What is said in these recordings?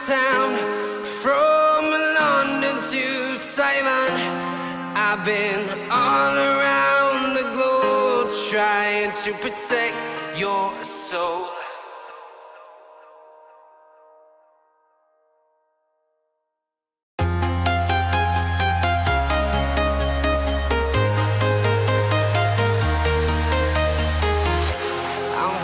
town, from London to Taiwan. I've been all around the globe trying to protect your soul.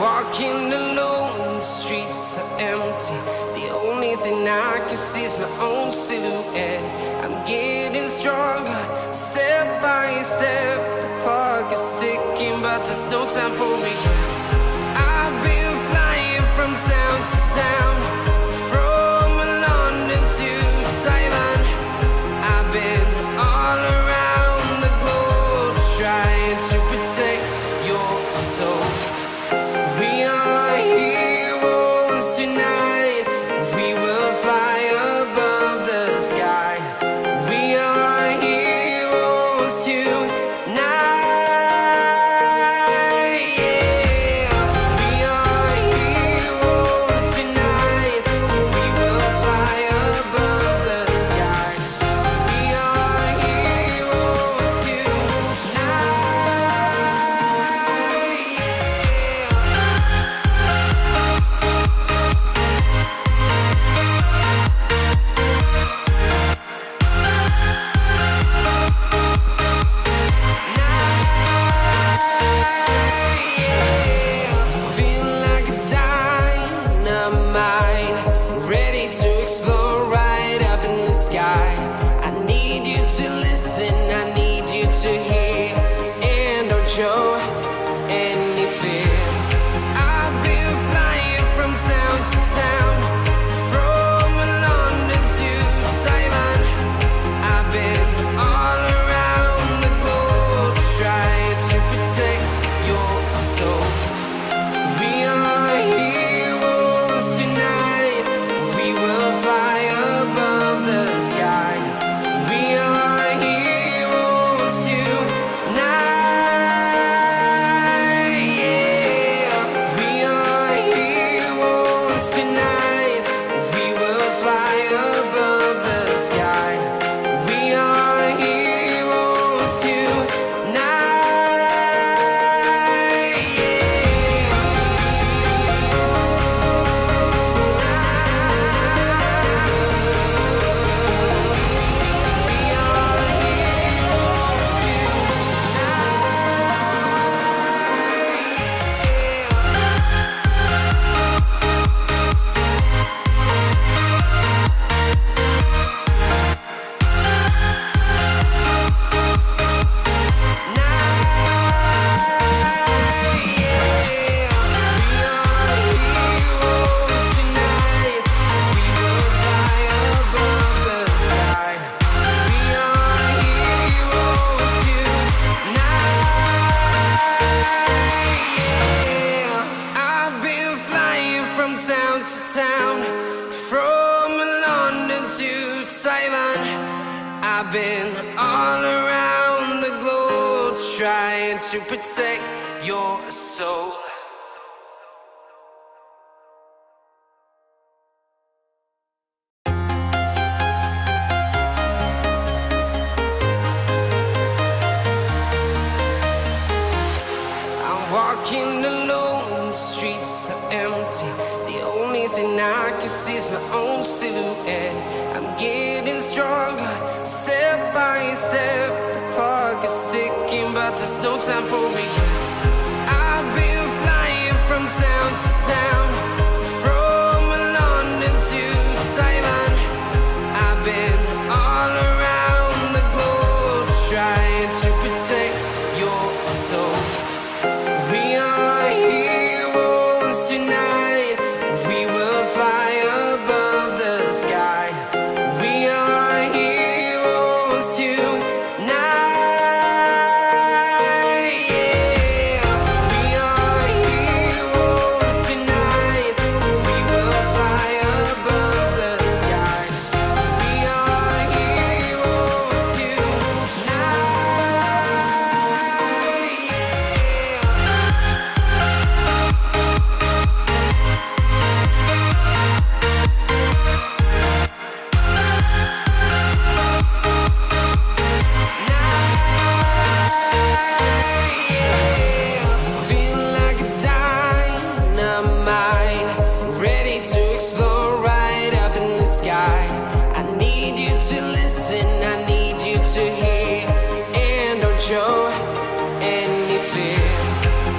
Walking alone, the streets are empty. The only thing I can see is my own silhouette. I'm getting stronger, step by step. The clock is ticking, but there's no time for regrets. I've been flying from town to town, from London to Taiwan. I've been all around the globe trying to protect your soul. We are heroes tonight. We will fly above the sky. We are heroes tonight. Yeah. We are heroes tonight. We will fly above the sky. We are heroes tonight. Show any fear. I've been flying from town to town, from London to Taiwan. I've been all around the globe trying to protect your soul. We are heroes tonight. We will fly above the sky. We are heroes tonight. Town to town, from London to Taiwan. I've been all around the globe trying to protect your soul. I'm walking alone, the streets are empty. The only thing I can see is my own silhouette. I'm getting stronger, step by step. The clock is ticking, but there's no time for regrets. I've been flying from town to town, from London to Taiwan. I've been all around the globe trying to protect your soul. We are heroes tonight. We will fly above the sky. We are heroes tonight. Yeah. We are heroes tonight. We will fly above the sky. We are heroes tonight. Yeah. any fear.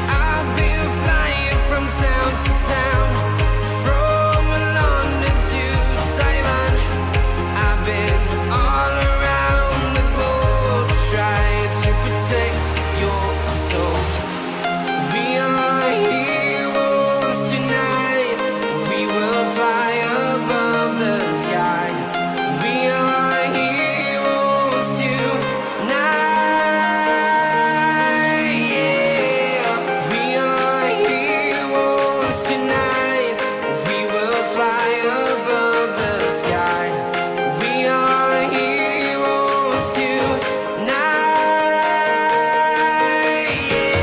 I've been flying from town to town, from London to Taiwan. I've been all around the globe trying to protect your soul. We are heroes tonight. We will fly above the sky. We are heroes tonight. Yeah. We are heroes tonight. We will fly above the sky. We are heroes tonight. Yeah.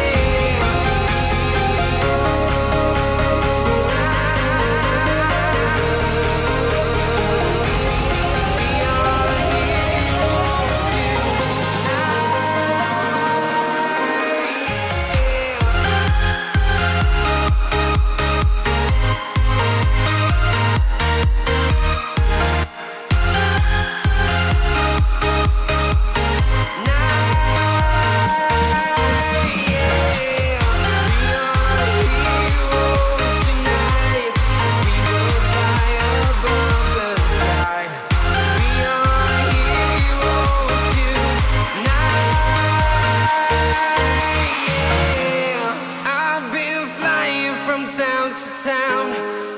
Town to town,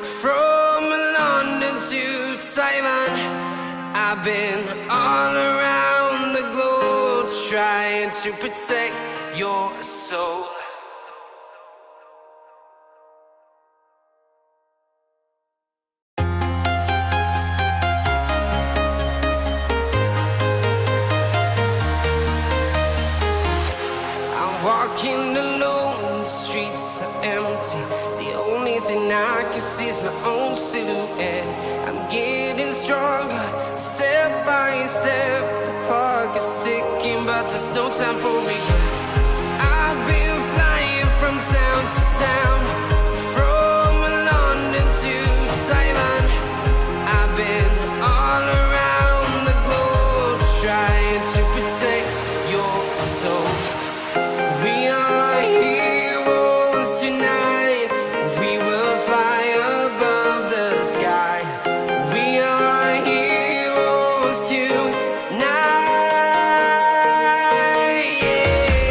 from London to Taiwan. I've been all around the globe trying to protect your soul. I'm walking alone, the streets are empty. The only thing I can see is my own silhouette. I'm getting stronger, step by step. The clock is ticking, but there's no time for regrets. I've been flying from town to town, from London to Taiwan. I've been all around the globe trying to protect your soul. We are heroes tonight. We will fly above the sky. We are heroes tonight. Yeah.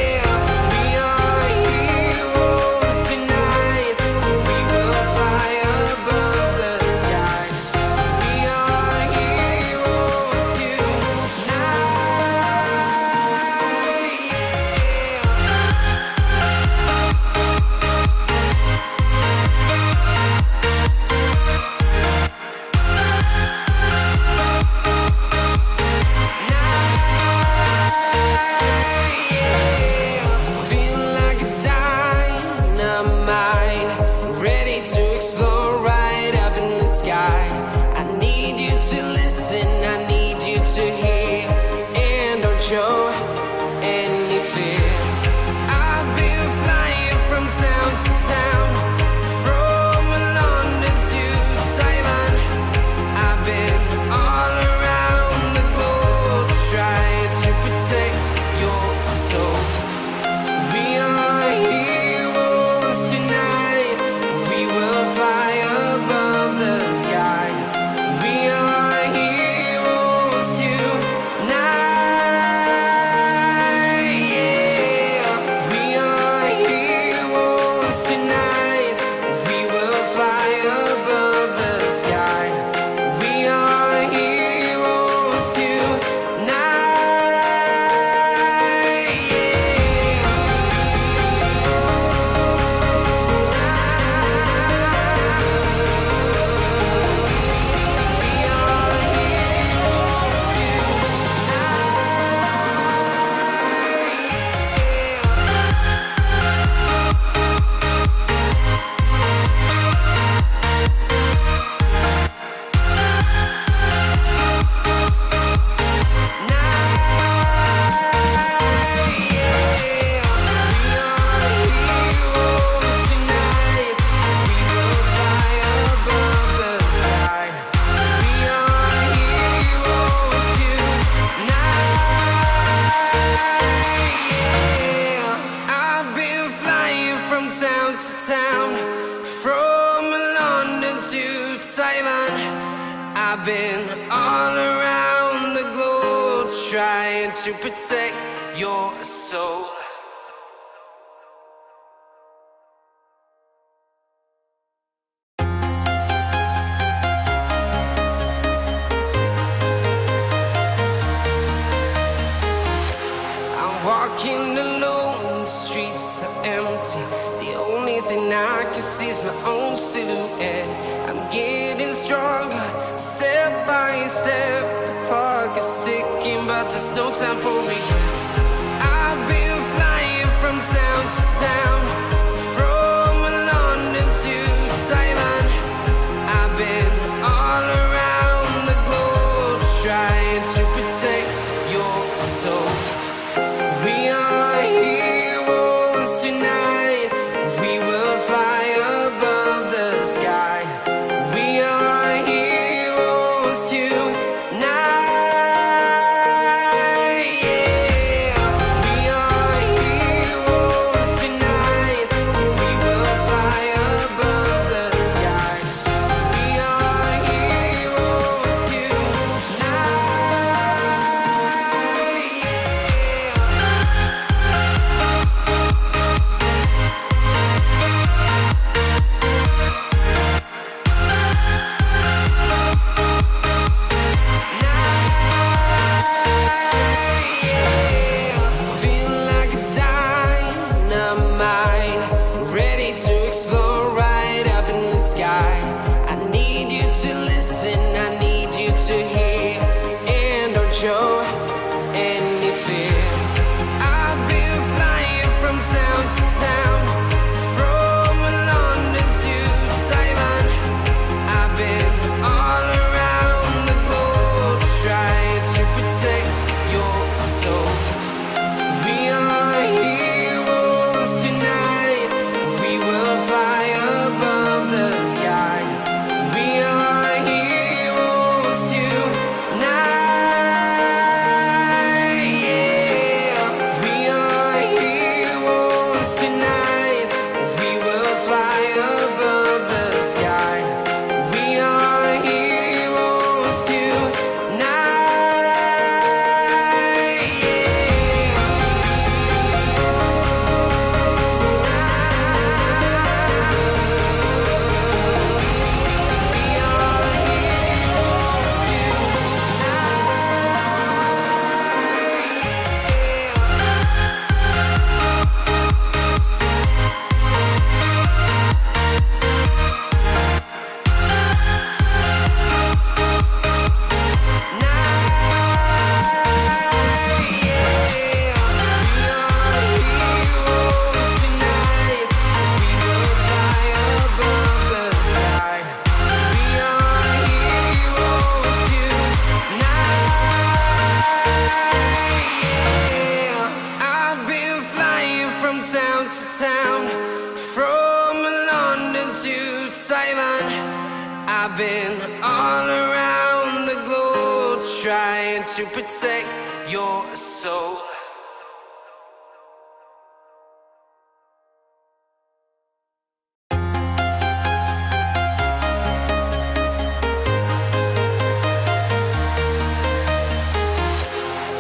to town, from London to Taiwan. I've been all around the globe trying to protect your soul. Walking alone, the streets are empty. The only thing I can see is my own silhouette. I'm getting stronger, step by step. The clock is ticking, but there's no time for regrets. I've been flying from town to town, from London to Taiwan. I've been all around the globe trying to protect your soul. We are heroes tonight. We will fly above the sky. We are heroes tonight. Yeah. We are heroes tonight. We will fly above the sky. We are heroes tonight. Show any fear. I've been flying from town to town, from London to Taiwan. I've been all around the globe trying to protect your soul. We are heroes tonight. We will fly above the sky. We are heroes tonight. Town to town, from London to Taiwan. I've been all around the globe trying to protect your soul.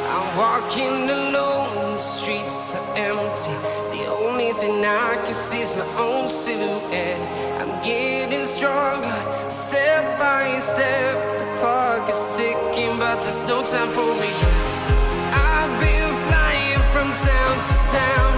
I'm walking alone, the streets are empty. The only thing I can see is my own silhouette. I'm getting stronger, step by step. The clock is ticking, but there's no time for regrets. I've been flying from town to town,